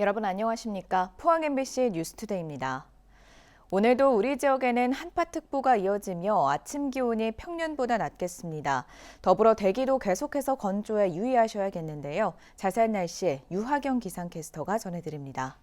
여러분 안녕하십니까? 포항 MBC 뉴스투데이입니다. 오늘도 우리 지역에는 한파특보가 이어지며 아침 기온이 평년보다 낮겠습니다. 더불어 대기도 계속해서 건조해 유의하셔야겠는데요. 자세한 날씨 유하경 기상캐스터가 전해드립니다.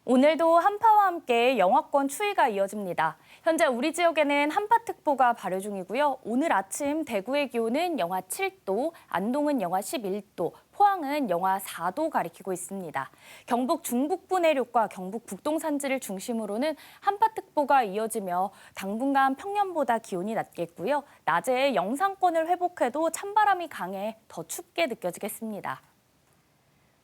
오늘도 한파와 함께 영하권 추위가 이어집니다. 현재 우리 지역에는 한파특보가 발효 중이고요. 오늘 아침 대구의 기온은 영하 7도, 안동은 영하 11도, 포항은 영하 4도 가리키고 있습니다. 경북 중북부 내륙과 경북 북동 산지를 중심으로는 한파특보가 이어지며 당분간 평년보다 기온이 낮겠고요. 낮에 영상권을 회복해도 찬바람이 강해 더 춥게 느껴지겠습니다.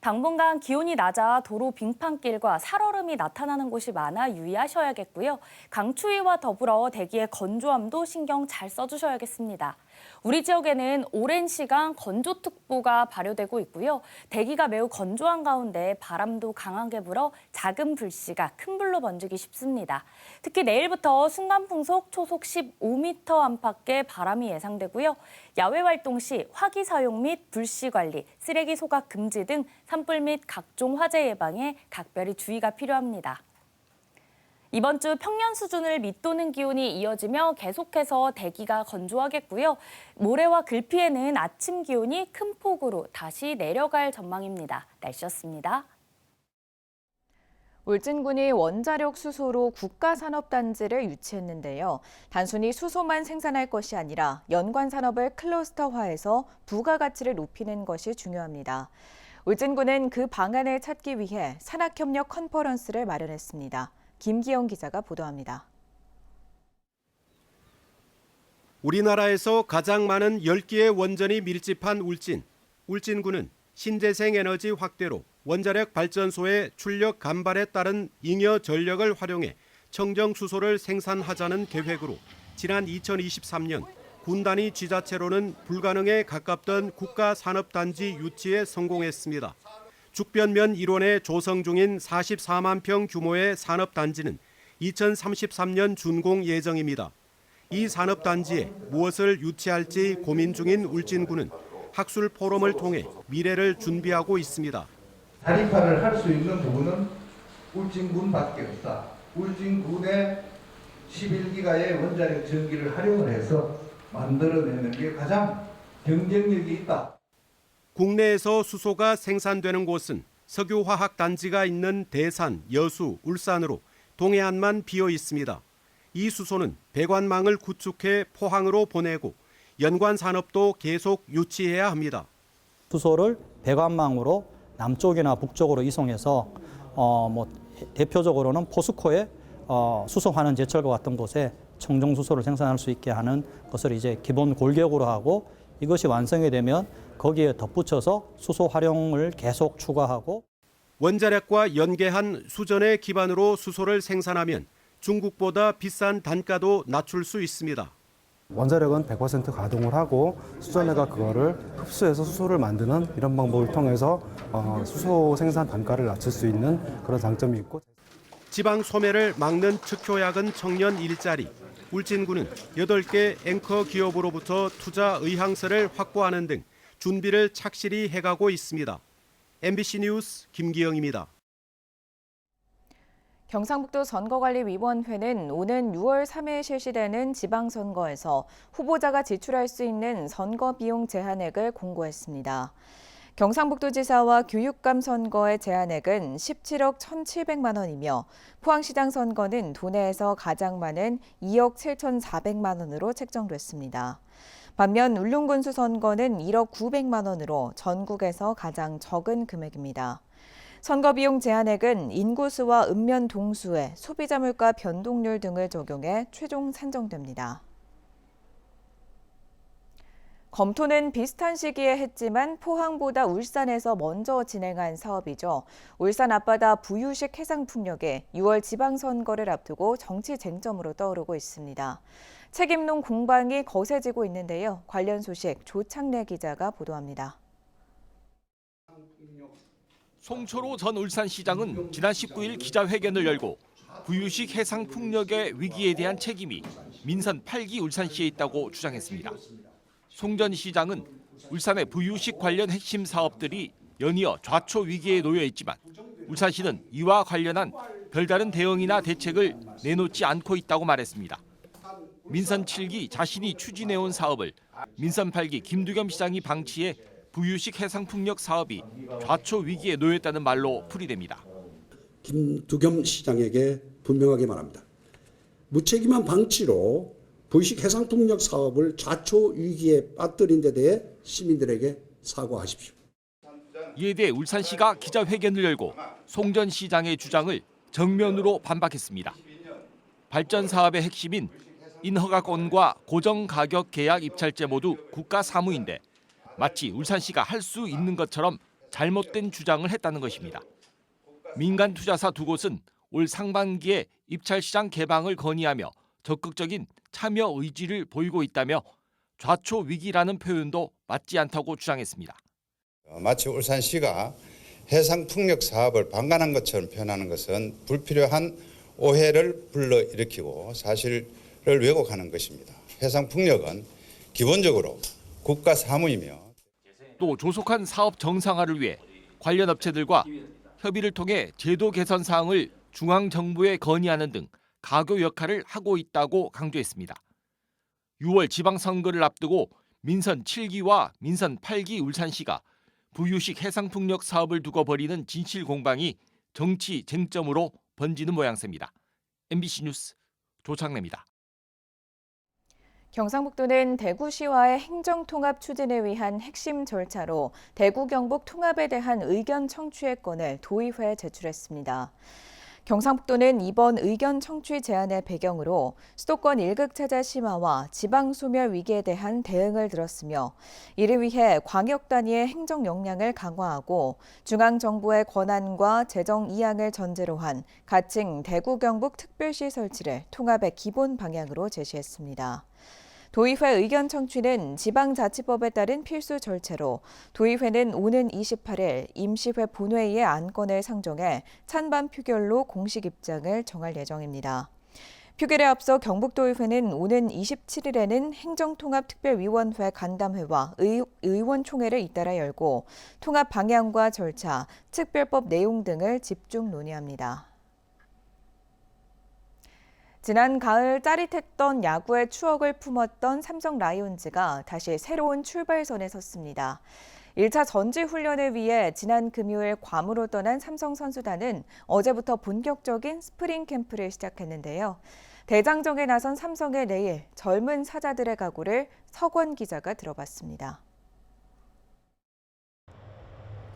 당분간 기온이 낮아 도로 빙판길과 살얼음이 나타나는 곳이 많아 유의하셔야겠고요. 강추위와 더불어 대기의 건조함도 신경 잘 써주셔야겠습니다. 우리 지역에는 오랜 시간 건조특보가 발효되고 있고요. 대기가 매우 건조한 가운데 바람도 강하게 불어 작은 불씨가 큰 불로 번지기 쉽습니다. 특히 내일부터 순간풍속 초속 15m 안팎의 바람이 예상되고요. 야외 활동 시 화기 사용 및 불씨 관리, 쓰레기 소각 금지 등 산불 및 각종 화재 예방에 각별히 주의가 필요합니다. 이번 주 평년 수준을 밑도는 기온이 이어지며 계속해서 대기가 건조하겠고요. 모레와 글피에는 아침 기온이 큰 폭으로 다시 내려갈 전망입니다. 날씨였습니다. 울진군이 원자력 수소로 국가산업단지를 유치했는데요. 단순히 수소만 생산할 것이 아니라 연관 산업을 클러스터화해서 부가가치를 높이는 것이 중요합니다. 울진군은 그 방안을 찾기 위해 산학협력 컨퍼런스를 마련했습니다. 김기영 기자가 보도합니다. 우리나라에서 가장 많은 10개의 원전이 밀집한 울진군은 신재생 에너지 확대로 원자력 발전소의 출력 감발에 따른 잉여 전력을 활용해 청정 수소를 생산하자는 계획으로 지난 2023년 군 단위 지자체로는 불가능에 가깝던 국가산업단지 유치에 성공했습니다. 죽변면 일원에 조성 중인 44만 평 규모의 산업단지는 2033년 준공 예정입니다. 이 산업단지에 무엇을 유치할지 고민 중인 울진군은 학술 포럼을 통해 미래를 준비하고 있습니다. 자립화를 할 수 있는 부분은 울진군밖에 없다. 울진군의 11기가의 원자력 전기를 활용을 해서 만들어내는 게 가장 경쟁력이 있다. 국내에서 수소가 생산되는 곳은 석유화학단지가 있는 대산, 여수, 울산으로 동해안만 비어 있습니다. 이 수소는 배관망을 구축해 포항으로 보내고 연관 산업도 계속 유치해야 합니다. 수소를 배관망으로 남쪽이나 북쪽으로 이송해서 대표적으로는 포스코의 수소 환원 제철과 같은 곳에 청정 수소를 생산할 수 있게 하는 것을 이제 기본 골격으로 하고 이것이 완성이 되면 거기에 덧붙여서 수소 활용을 계속 추가하고 원자력과 연계한 수전의 기반으로 수소를 생산하면 중국보다 비싼 단가도 낮출 수 있습니다. 원자력은 100% 가동을 하고 수전해가 그거를 흡수해서 수소를 만드는 이런 방법을 통해서 수소 생산 단가를 낮출 수 있는 그런 장점이 있고 지방 소멸을 막는 특효약은 청년 일자리. 울진군은 8개 앵커 기업으로부터 투자 의향서를 확보하는 등 준비를 착실히 해가고 있습니다. MBC 뉴스 김기영입니다. 경상북도 선거관리위원회는 오는 6월 3일 실시되는 지방선거에서 후보자가 지출할 수 있는 선거비용 제한액을 공고했습니다. 경상북도지사와 교육감 선거의 제한액은 17억 1,700만 원이며 포항시장 선거는 도내에서 가장 많은 2억 7,400만 원으로 책정됐습니다. 반면 울릉군수 선거는 1억 900만 원으로 전국에서 가장 적은 금액입니다. 선거비용 제한액은 인구수와 읍면 동수에 소비자 물가 변동률 등을 적용해 최종 산정됩니다. 검토는 비슷한 시기에 했지만 포항보다 울산에서 먼저 진행한 사업이죠. 울산 앞바다 부유식 해상풍력에 6월 지방선거를 앞두고 정치 쟁점으로 떠오르고 있습니다. 책임론 공방이 거세지고 있는데요. 관련 소식 조창래 기자가 보도합니다. 송철호 전 울산시장은 지난 19일 기자회견을 열고 부유식 해상풍력의 위기에 대한 책임이 민선 8기 울산시에 있다고 주장했습니다. 송 전 시장은 울산의 부유식 관련 핵심 사업들이 연이어 좌초 위기에 놓여 있지만 울산시는 이와 관련한 별다른 대응이나 대책을 내놓지 않고 있다고 말했습니다. 민선 7기 자신이 추진해온 사업을 민선 8기 김두겸 시장이 방치해 부유식 해상풍력 사업이 좌초 위기에 놓였다는 말로 풀이됩니다. 김두겸 시장에게 분명하게 말합니다. 무책임한 방치로 부유식 해상풍력 사업을 좌초 위기에 빠뜨린 데 대해 시민들에게 사과하십시오. 이에 대해 울산시가 기자회견을 열고 송 전 시장의 주장을 정면으로 반박했습니다. 발전 사업의 핵심인 인허가권과 고정가격 계약 입찰제 모두 국가 사무인데 마치 울산시가 할 수 있는 것처럼 잘못된 주장을 했다는 것입니다. 민간 투자사 두 곳은 올 상반기에 입찰 시장 개방을 건의하며 적극적인 참여 의지를 보이고 있다며 좌초 위기라는 표현도 맞지 않다고 주장했습니다. 마치 울산시가 해상풍력 사업을 방관한 것처럼 표현하는 것은 불필요한 오해를 불러일으키고 사실을 왜곡하는 것입니다. 해상풍력은 기본적으로 국가 사무이며 또 조속한 사업 정상화를 위해 관련 업체들과 협의를 통해 제도 개선 사항을 중앙정부에 건의하는 등 가교 역할을 하고 있다고 강조했습니다. 6월 지방선거를 앞두고 민선 7기와 민선 8기 울산시가 부유식 해상풍력 사업을 두고 벌이는 진실 공방이 정치 쟁점으로 번지는 모양새입니다. MBC 뉴스 조창래입니다. 경상북도는 대구시와의 행정통합 추진을 위한 핵심 절차로 대구 경북 통합에 대한 의견 청취의 건을 도의회에 제출했습니다. 경상북도는 이번 의견 청취 제안의 배경으로 수도권 일극차자 심화와 지방 소멸 위기에 대한 대응을 들었으며 이를 위해 광역 단위의 행정 역량을 강화하고 중앙 정부의 권한과 재정 이양을 전제로 한 가칭 대구 경북 특별시 설치를 통합의 기본 방향으로 제시했습니다. 도의회 의견 청취는 지방자치법에 따른 필수 절차로 도의회는 오는 28일 임시회 본회의의 안건을 상정해 찬반 표결로 공식 입장을 정할 예정입니다. 표결에 앞서 경북도의회는 오는 27일에는 행정통합특별위원회 간담회와 의원총회를 잇따라 열고 통합 방향과 절차, 특별법 내용 등을 집중 논의합니다. 지난 가을 짜릿했던 야구의 추억을 품었던 삼성 라이온즈가 다시 새로운 출발선에 섰습니다. 1차 전지훈련을 위해 지난 금요일 괌으로 떠난 삼성 선수단은 어제부터 본격적인 스프링 캠프를 시작했는데요. 대장정에 나선 삼성의 내일, 젊은 사자들의 각오를 석원 기자가 들어봤습니다.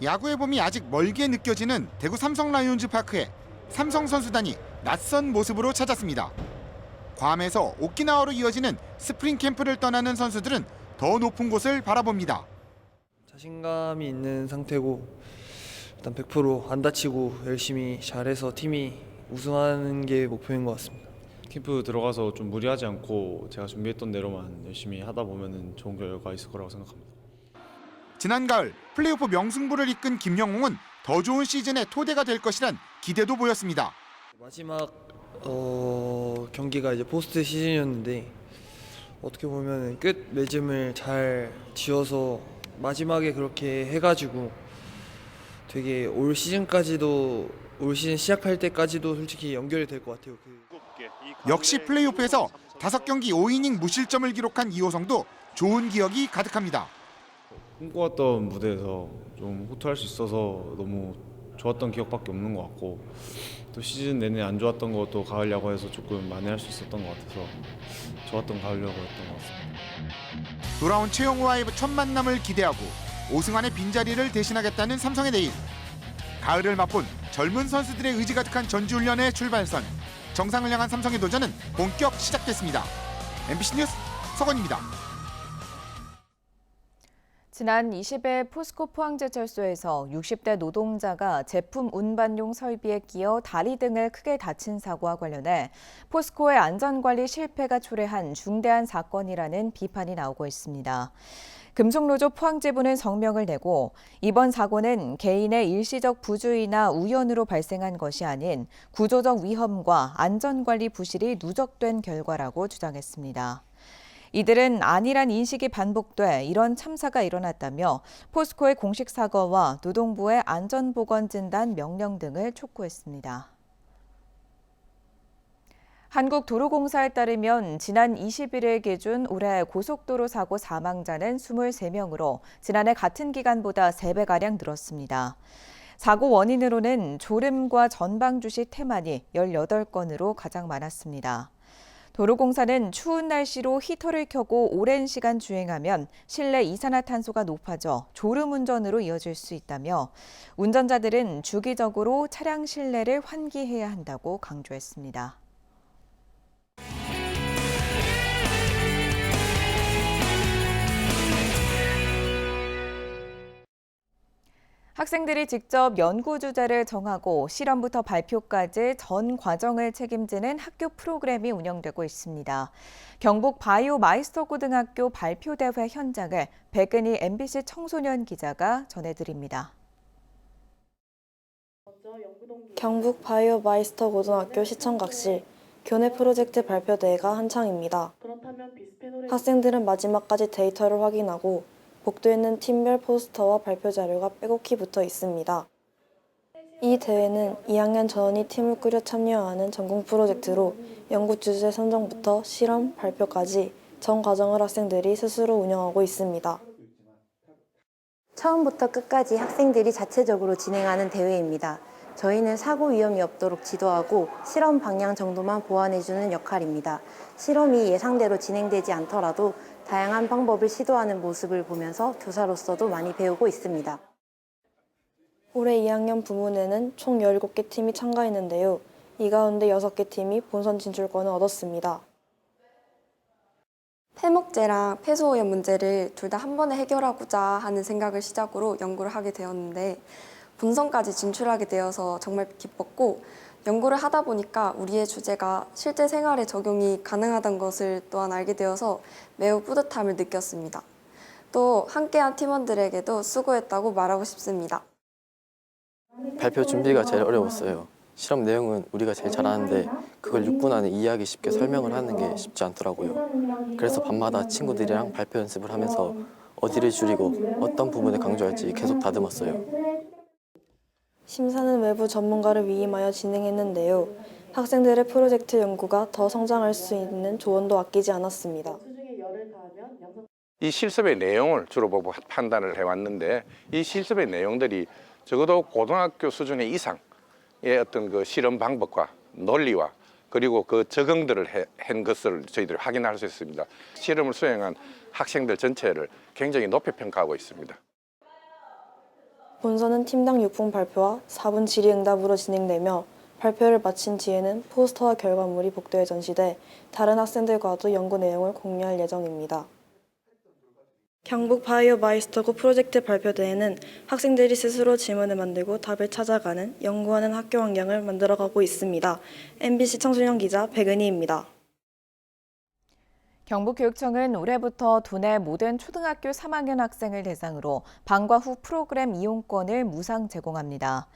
야구의 봄이 아직 멀게 느껴지는 대구 삼성 라이온즈 파크에 삼성 선수단이 낯선 모습으로 찾았습니다. 괌에서 오키나와로 이어지는 스프링 캠프를 떠나는 선수들은 더 높은 곳을 바라봅니다. 자신감이 있는 상태고 일단 100% 안 다치고 열심히 잘해서 팀이 우승하는 게 목표인 것 같습니다. 캠프 들어가서 좀 무리하지 않고 제가 준비했던 대로만 열심히 하다 보면 좋은 결과가 있을 거라고 생각합니다. 지난 가을 플레이오프 명승부를 이끈 김영웅은 더 좋은 시즌의 토대가 될 것이란 기대도 보였습니다. 마지막 경기가 이제 포스트 시즌이었는데 어떻게 보면 끝 맺음을 잘 지어서 마지막에 그렇게 해가지고 되게 올 시즌 시작할 때까지도 솔직히 연결이 될 것 같아요. 역시 플레이오프에서 5경기 5이닝 무실점을 기록한 이호성도 좋은 기억이 가득합니다. 꿈꿔왔던 무대에서 좀 호투할 수 있어서 너무 좋았던 기억밖에 없는 것 같고 또 시즌 내내 안 좋았던 것도 가을 야구에서 조금 만회할 수 있었던 것 같아서 좋았던 가을 야구였던 것 같습니다. 돌아온 최영우와의 첫 만남을 기대하고 오승환의 빈자리를 대신하겠다는 삼성의 내일. 가을을 맛본 젊은 선수들의 의지 가득한 전지훈련의 출발선. 정상을 향한 삼성의 도전은 본격 시작됐습니다. MBC 뉴스 서건입니다. 지난 20일 포스코 포항제철소에서 60대 노동자가 제품 운반용 설비에 끼어 다리 등을 크게 다친 사고와 관련해 포스코의 안전관리 실패가 초래한 중대한 사건이라는 비판이 나오고 있습니다. 금속노조 포항지부는 성명을 내고 이번 사고는 개인의 일시적 부주의나 우연으로 발생한 것이 아닌 구조적 위험과 안전관리 부실이 누적된 결과라고 주장했습니다. 이들은 아니란 인식이 반복돼 이런 참사가 일어났다며 포스코의 공식 사과와 노동부의 안전보건진단 명령 등을 촉구했습니다. 한국도로공사에 따르면 지난 21일 기준 올해 고속도로 사고 사망자는 23명으로 지난해 같은 기간보다 3배가량 늘었습니다. 사고 원인으로는 졸음과 전방주시 태만이 18건으로 가장 많았습니다. 도로공사는 추운 날씨로 히터를 켜고 오랜 시간 주행하면 실내 이산화탄소가 높아져 졸음운전으로 이어질 수 있다며 운전자들은 주기적으로 차량 실내를 환기해야 한다고 강조했습니다. 학생들이 직접 연구 주제를 정하고 실험부터 발표까지 전 과정을 책임지는 학교 프로그램이 운영되고 있습니다. 경북 바이오 마이스터 고등학교 발표대회 현장을 백은희 MBC 청소년 기자가 전해드립니다. 경북 바이오 마이스터 고등학교 시청각실 교내 프로젝트 발표대회가 한창입니다. 학생들은 마지막까지 데이터를 확인하고 복도에는 팀별 포스터와 발표 자료가 빼곡히 붙어 있습니다. 이 대회는 2학년 전원이 팀을 꾸려 참여하는 전공 프로젝트로 연구 주제 선정부터 실험, 발표까지 전 과정을 학생들이 스스로 운영하고 있습니다. 처음부터 끝까지 학생들이 자체적으로 진행하는 대회입니다. 저희는 사고 위험이 없도록 지도하고 실험 방향 정도만 보완해주는 역할입니다. 실험이 예상대로 진행되지 않더라도 다양한 방법을 시도하는 모습을 보면서 교사로서도 많이 배우고 있습니다. 올해 2학년 부문에는 총 17개 팀이 참가했는데요. 이 가운데 6개 팀이 본선 진출권을 얻었습니다. 폐목제랑 폐소오염 문제를 둘 다 한 번에 해결하고자 하는 생각을 시작으로 연구를 하게 되었는데 본선까지 진출하게 되어서 정말 기뻤고 연구를 하다 보니까 우리의 주제가 실제 생활에 적용이 가능하다는 것을 또한 알게 되어서 매우 뿌듯함을 느꼈습니다. 또 함께한 팀원들에게도 수고했다고 말하고 싶습니다. 발표 준비가 제일 어려웠어요. 실험 내용은 우리가 제일 잘하는데 그걸 6분 안에 이해하기 쉽게 설명을 하는 게 쉽지 않더라고요. 그래서 밤마다 친구들이랑 발표 연습을 하면서 어디를 줄이고 어떤 부분을 강조할지 계속 다듬었어요. 심사는 외부 전문가를 위임하여 진행했는데요. 학생들의 프로젝트 연구가 더 성장할 수 있는 조언도 아끼지 않았습니다. 이 실습의 내용을 주로 보고 판단을 해왔는데 이 실습의 내용들이 적어도 고등학교 수준의 이상의 어떤 그 실험 방법과 논리와 그리고 그 적응들을 한 것을 저희들이 확인할 수 있습니다. 실험을 수행한 학생들 전체를 굉장히 높이 평가하고 있습니다. 본선은 팀당 6분 발표와 4분 질의응답으로 진행되며 발표를 마친 뒤에는 포스터와 결과물이 복도에 전시돼 다른 학생들과도 연구 내용을 공유할 예정입니다. 경북 바이오 마이스터고 프로젝트 발표대회는 학생들이 스스로 질문을 만들고 답을 찾아가는 연구하는 학교 환경을 만들어가고 있습니다. MBC 청소년 기자 백은희입니다. 경북교육청은 올해부터 도내 모든 초등학교 3학년 학생을 대상으로 방과 후 프로그램 이용권을 무상 제공합니다.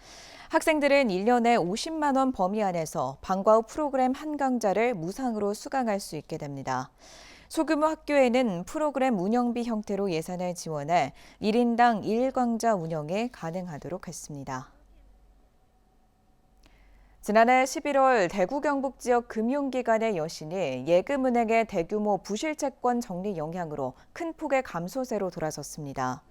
학생들은 1년에 50만 원 범위 안에서 방과 후 프로그램 한 강좌를 무상으로 수강할 수 있게 됩니다. 소규모 학교에는 프로그램 운영비 형태로 예산을 지원해 1인당 1강좌 운영이 가능하도록 했습니다. 지난해 11월 대구 경북 지역 금융기관의 여신이 예금은행의 대규모 부실채권 정리 영향으로 큰 폭의 감소세로 돌아섰습니다.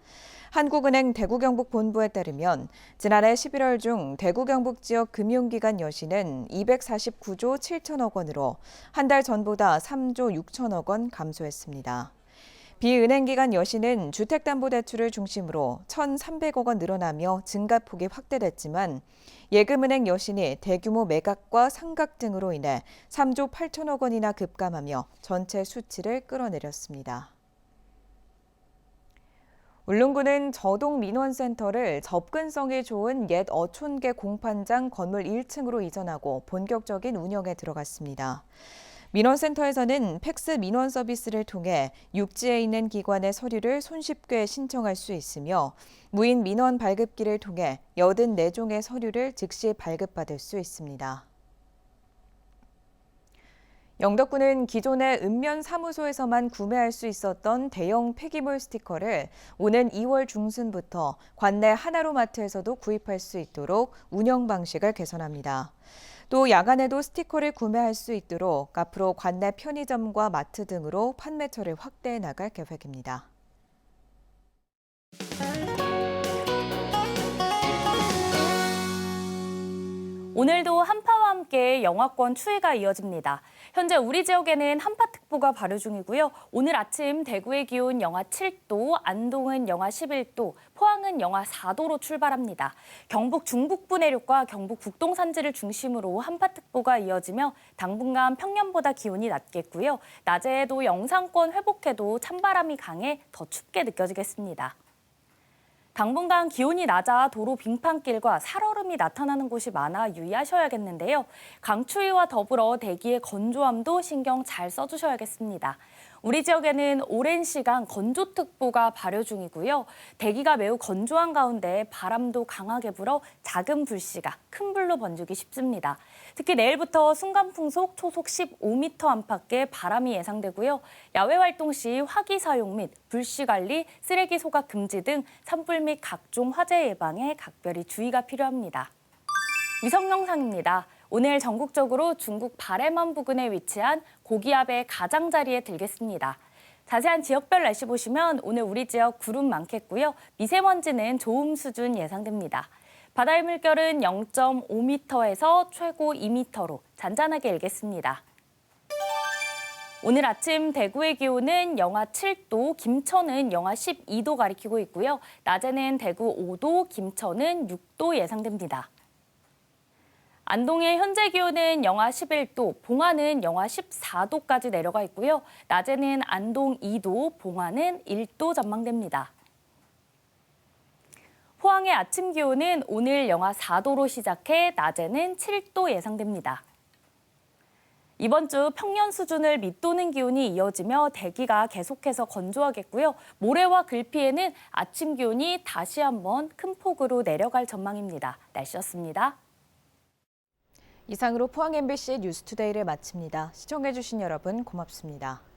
한국은행 대구 경북 본부에 따르면 지난해 11월 중 대구 경북 지역 금융기관 여신은 249조 7천억 원으로 한 달 전보다 3조 6천억 원 감소했습니다. 비은행기관 여신은 주택담보대출을 중심으로 1,300억 원 늘어나며 증가폭이 확대됐지만 예금은행 여신이 대규모 매각과 상각 등으로 인해 3조 8천억 원이나 급감하며 전체 수치를 끌어내렸습니다. 울릉군은 저동민원센터를 접근성이 좋은 옛 어촌계 공판장 건물 1층으로 이전하고 본격적인 운영에 들어갔습니다. 민원센터에서는 팩스 민원 서비스를 통해 육지에 있는 기관의 서류를 손쉽게 신청할 수 있으며 무인 민원 발급기를 통해 84종의 서류를 즉시 발급받을 수 있습니다. 영덕군은 기존의 읍면 사무소에서만 구매할 수 있었던 대형 폐기물 스티커를 오는 2월 중순부터 관내 하나로마트에서도 구입할 수 있도록 운영 방식을 개선합니다. 또 야간에도 스티커를 구매할 수 있도록 앞으로 관내 편의점과 마트 등으로 판매처를 확대해 나갈 계획입니다. 오늘도 한파와 함께 영하권 추위가 이어집니다. 현재 우리 지역에는 한파특보가 발효 중이고요. 오늘 아침 대구의 기온 영하 7도, 안동은 영하 11도, 포항은 영하 4도로 출발합니다. 경북 중북부 내륙과 경북 북동 산지를 중심으로 한파특보가 이어지며 당분간 평년보다 기온이 낮겠고요. 낮에도 영상권 회복해도 찬바람이 강해 더 춥게 느껴지겠습니다. 당분간 기온이 낮아 도로 빙판길과 살얼음이 나타나는 곳이 많아 유의하셔야겠는데요. 강추위와 더불어 대기의 건조함도 신경 잘 써주셔야겠습니다. 우리 지역에는 오랜 시간 건조특보가 발효 중이고요. 대기가 매우 건조한 가운데 바람도 강하게 불어 작은 불씨가 큰 불로 번지기 쉽습니다. 특히 내일부터 순간풍속 초속 15m 안팎의 바람이 예상되고요. 야외 활동 시 화기 사용 및 불씨 관리, 쓰레기 소각 금지 등 산불 및 각종 화재 예방에 각별히 주의가 필요합니다. 위성 영상입니다. 오늘 전국적으로 중국 바레만 부근에 위치한 고기압의 가장자리에 들겠습니다. 자세한 지역별 날씨 보시면 오늘 우리 지역 구름 많겠고요. 미세먼지는 좋음 수준 예상됩니다. 바다의 물결은 0.5m에서 최고 2m로 잔잔하게 일겠습니다. 오늘 아침 대구의 기온은 영하 7도, 김천은 영하 12도 가리키고 있고요. 낮에는 대구 5도, 김천은 6도 예상됩니다. 안동의 현재 기온은 영하 11도, 봉화는 영하 14도까지 내려가 있고요. 낮에는 안동 2도, 봉화는 1도 전망됩니다. 포항의 아침 기온은 오늘 영하 4도로 시작해 낮에는 7도 예상됩니다. 이번 주 평년 수준을 밑도는 기온이 이어지며 대기가 계속해서 건조하겠고요. 모레와 글피에는 아침 기온이 다시 한번 큰 폭으로 내려갈 전망입니다. 날씨였습니다. 이상으로 포항 MBC 뉴스투데이를 마칩니다. 시청해주신 여러분 고맙습니다.